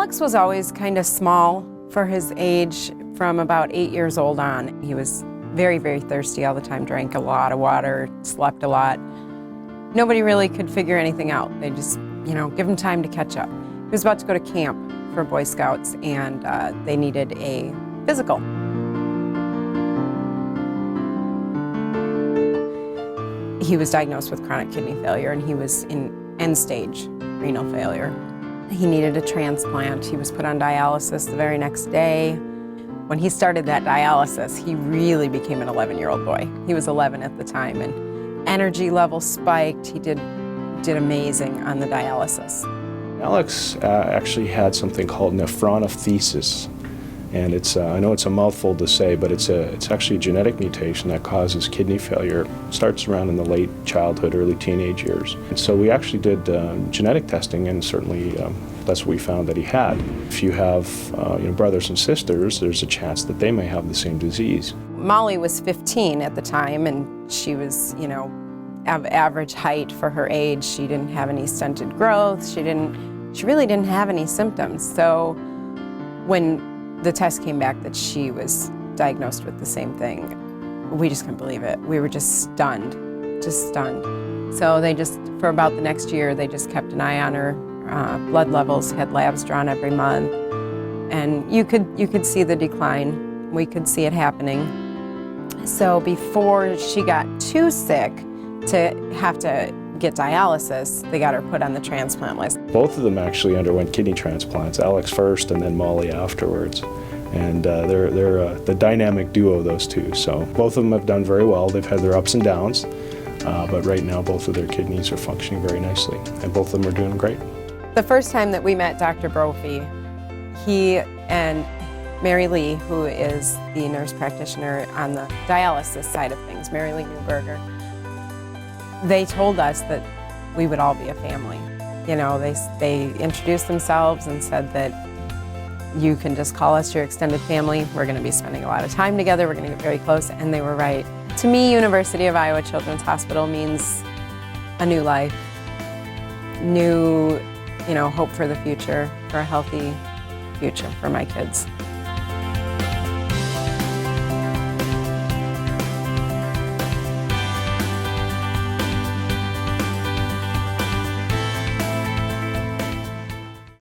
Alex was always kind of small for his age from about 8 years old on. He was very, very thirsty all the time, drank a lot of water, slept a lot. Nobody really could figure anything out. They just, give him time to catch up. He was about to go to camp for Boy Scouts, and they needed a physical. He was diagnosed with chronic kidney failure, and he was in end-stage renal failure. He needed a transplant. He was put on dialysis the very next day. When he started that dialysis, he really became an 11-year-old boy. He was 11 at the time, and energy levels spiked. He did amazing on the dialysis. Alex actually had something called nephronophthisis, and I know it's a mouthful to say, but it's actually a genetic mutation that causes kidney failure. It starts around in the late childhood, early teenage years. And so we actually did genetic testing, and certainly that's what we found that he had. If you have brothers and sisters, there's a chance that they may have the same disease. Molly was 15 at the time, and she was, of average height for her age. She didn't have any stunted growth. She really didn't have any symptoms. So when the test came back that she was diagnosed with the same thing, we just couldn't believe it. We were just stunned. So for about the next year, they just kept an eye on her. Blood levels, had labs drawn every month, and you could see the decline. We could see it happening. So before she got too sick to have to get dialysis, they got her put on the transplant list. Both of them actually underwent kidney transplants, Alex first and then Molly afterwards. And they're the dynamic duo, those two. So both of them have done very well. They've had their ups and downs, but right now both of their kidneys are functioning very nicely, and both of them are doing great. The first time that we met Dr. Brophy, he and Mary Lee, who is the nurse practitioner on the dialysis side of things, Mary Lee Newberger, they told us that we would all be a family. They introduced themselves and said that you can just call us your extended family. We're going to be spending a lot of time together. We're going to get very close, and they were right. To me, University of Iowa Children's Hospital means a new life, new hope for the future, for a healthy future for my kids.